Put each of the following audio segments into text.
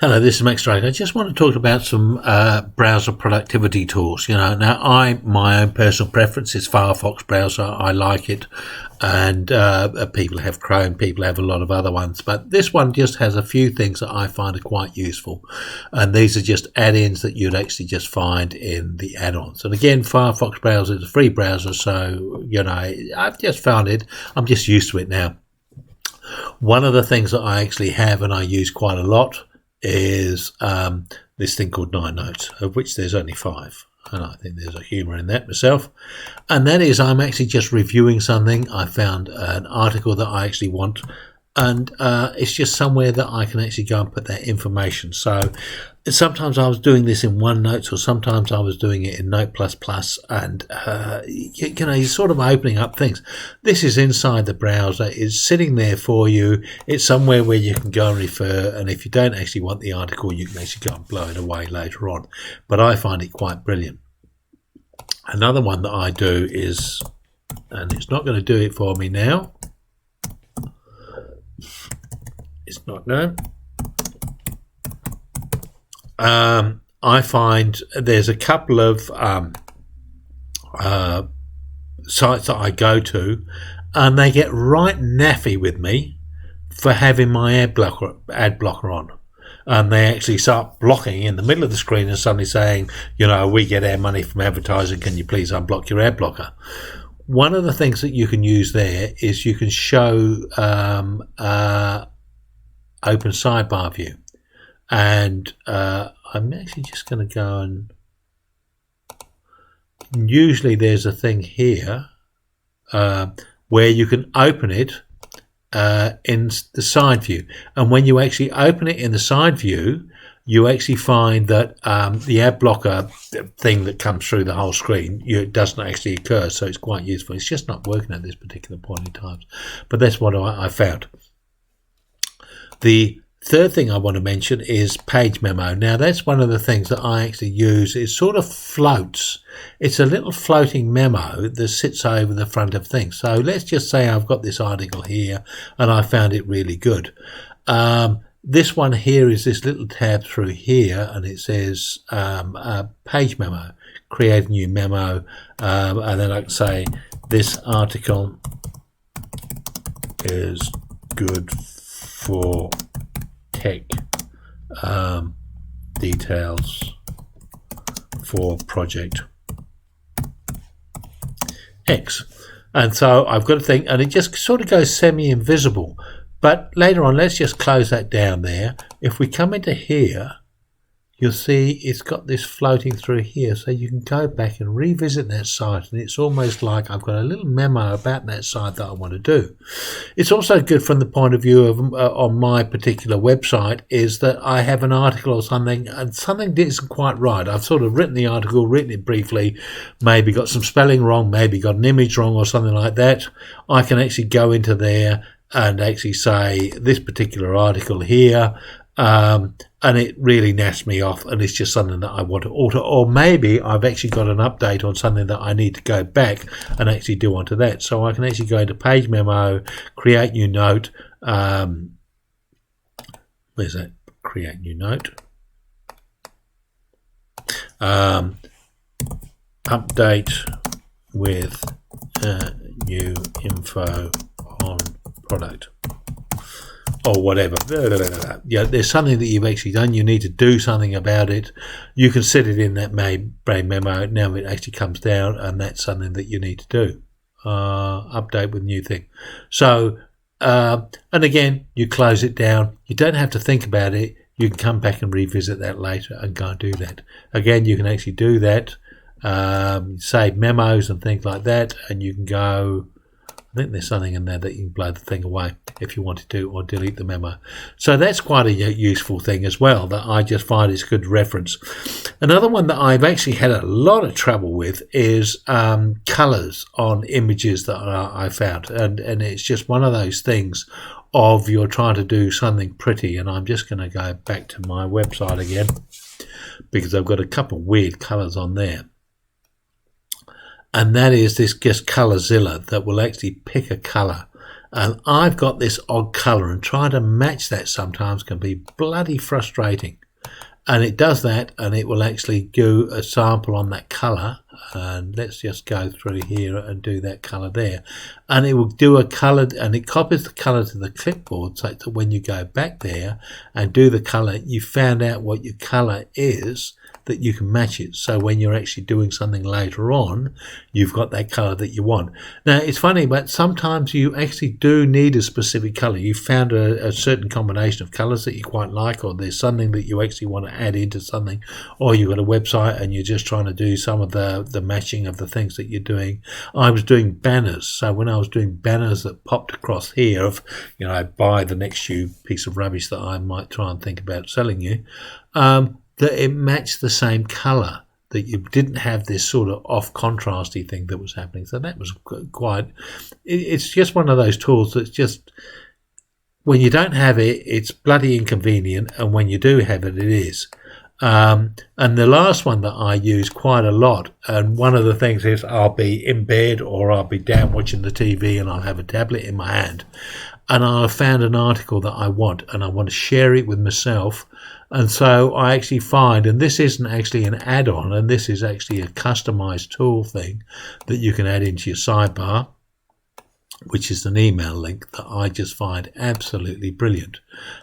Hello, this is Max Drake. I just want to talk about some browser productivity tools. Now my own personal preference is Firefox browser. I like it, and people have Chrome, people have a lot of other ones, but this one just has a few things that I find are quite useful, and these are just add-ins that you'd actually just find in the add-ons. And again, Firefox browser is a free browser, so I've just found it. I'm just used to it now. One of the things that I actually have and I use quite a lot is this thing called Night Notes, of which there's only 5, and I think there's a humour in that myself. And that is, I'm actually just reviewing something. I found an article that I actually want, and it's just somewhere that I can actually go and put that information. So sometimes I was doing this in OneNote, or sometimes I was doing it in Note++, and you're sort of opening up things. This is inside the browser, it's sitting there for you, it's somewhere where you can go and refer, and if you don't actually want the article, you can actually go and blow it away later on. But I find it quite brilliant. Another one that I do is, and it's not going to do it for me now, it's not now. I find there's a couple of sites that I go to, and they get right naffy with me for having my ad blocker on. And they actually start blocking in the middle of the screen and suddenly saying, we get our money from advertising, can you please unblock your ad blocker? One of the things that you can use there is you can show open sidebar view. And I'm actually just going to go and usually there's a thing here where you can open it in the side view. And when you actually open it in the side view, you actually find that the ad blocker thing that comes through the whole screen, it doesn't actually occur. So it's quite useful. It's just not working at this particular point in time. But that's what I found. The third thing I want to mention is Page Memo. Now that's one of the things that I actually use. It sort of floats. It's a little floating memo that sits over the front of things. So let's just say I've got this article here and I found it really good. This one here is this little tab through here, and it says Page Memo, create a new memo, and then I can say this article is good for tech details for project X. And so I've got a thing, and it just sort of goes semi-invisible. But later on, let's just close that down there. If we come into here, you'll see it's got this floating through here, so you can go back and revisit that site, and it's almost like I've got a little memo about that site that I want to do. It's also good from the point of view of on my particular website is that I have an article or something, and something isn't quite right. I've sort of written the article, written it briefly, maybe got some spelling wrong, maybe got an image wrong or something like that. I can actually go into there and actually say this particular article here, and it really naps me off, and it's just something that I want to alter, or maybe I've actually got an update on something that I need to go back and actually do onto that. So I can actually go into Page Memo, create new note. Where's that? Create new note. Update with new info on product or whatever. Yeah, there's something that you've actually done. You need to do something about it. You can set it in that brain memo. Now it actually comes down, and that's something that you need to do. Update with new thing. So, and again, you close it down. You don't have to think about it. You can come back and revisit that later and go and do that. Again, you can actually do that. Save memos and things like that, and you can go. I think there's something in there that you can blow the thing away if you wanted to, or delete the memo. So that's quite a useful thing as well, that I just find is good reference. Another one that I've actually had a lot of trouble with is colors on images that I found. And it's just one of those things of you're trying to do something pretty. And I'm just going to go back to my website again, because I've got a couple of weird colors on there. And that is this just Colorzilla that will actually pick a color and I've got this odd colour, and trying to match that sometimes can be bloody frustrating. And it does that, and it will actually do a sample on that colour. And let's just go through here and do that colour there. And it will do a colour, and it copies the colour to the clipboard, so that when you go back there and do the colour, you found out what your colour is, that you can match it. So when you're actually doing something later on, you've got that colour that you want. Now, it's funny, but sometimes you actually do need a specific colour. You found a certain combination of colours that you quite like, or there's something that you actually want to add into something, or you've got a website and you're just trying to do some of the matching of the things that you're doing. I was doing banners. So when I was doing banners that popped across here of, buy the next shoe piece of rubbish that I might try and think about selling you, that it matched the same colour, that you didn't have this sort of off contrasty thing that was happening. So that was quite, it's just one of those tools that's just, when you don't have it, it's bloody inconvenient, and when you do have it, it is. And the last one that I use quite a lot, and one of the things is I'll be in bed or I'll be down watching the TV and I'll have a tablet in my hand, and I've found an article that I want, and I want to share it with myself. And so I actually find, and this isn't actually an add-on, and this is actually a customized tool thing that you can add into your sidebar, which is an email link that I just find absolutely brilliant.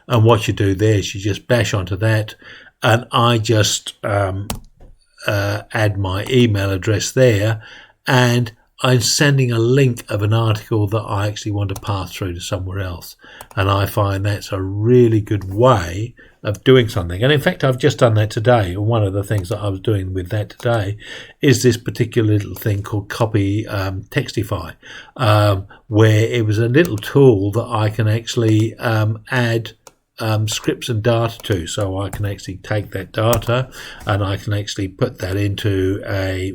And what you do there is you just bash onto that, and I just add my email address there, and I'm sending a link of an article that I actually want to pass through to somewhere else. And I find that's a really good way of doing something. And in fact, I've just done that today. And one of the things that I was doing with that today is this particular little thing called Copy Textify, where it was a little tool that I can actually add scripts and data to. So I can actually take that data and I can actually put that into a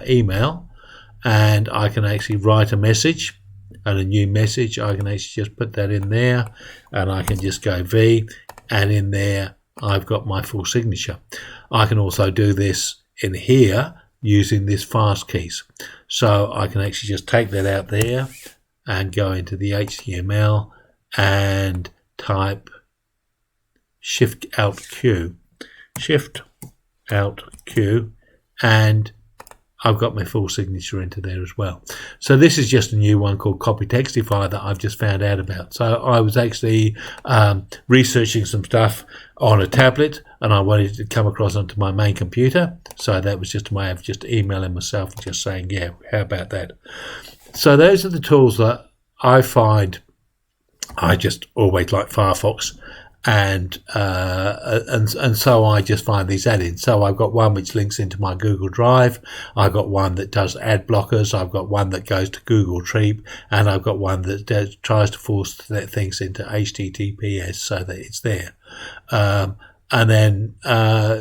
email, and I can actually write a message, and a new message. I can actually just put that in there, and I can just go V, and in there I've got my full signature. I can also do this in here using this fast keys. So I can actually just take that out there and go into the HTML and type Shift Alt Q, and I've got my full signature into there as well. So this is just a new one called Copy Textify that I've just found out about. So I was actually researching some stuff on a tablet, and I wanted to come across onto my main computer. So that was just a way of just emailing myself and just saying, yeah, how about that? So those are the tools that I find. I just always like Firefox. And so I just find these add-ins. So I've got one which links into my Google Drive. I've got one that does ad blockers. I've got one that goes to Google Treep, and I've got one that tries to force things into HTTPS so that it's there. And then I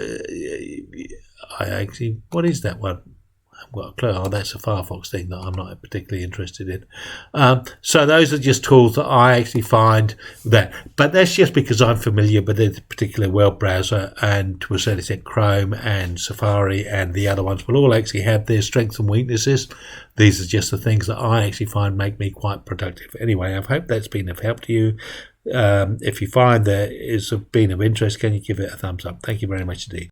actually, what is that one? Well, oh, that's a Firefox thing that I'm not particularly interested in. So those are just tools that I actually find that, but that's just because I'm familiar with a particular web browser, and to a certain extent Chrome and Safari and the other ones will all actually have their strengths and weaknesses. These are just the things that I actually find make me quite productive. Anyway, I hope that's been of help to you. If you find that it's been of interest, can you give it a thumbs up? Thank you very much indeed.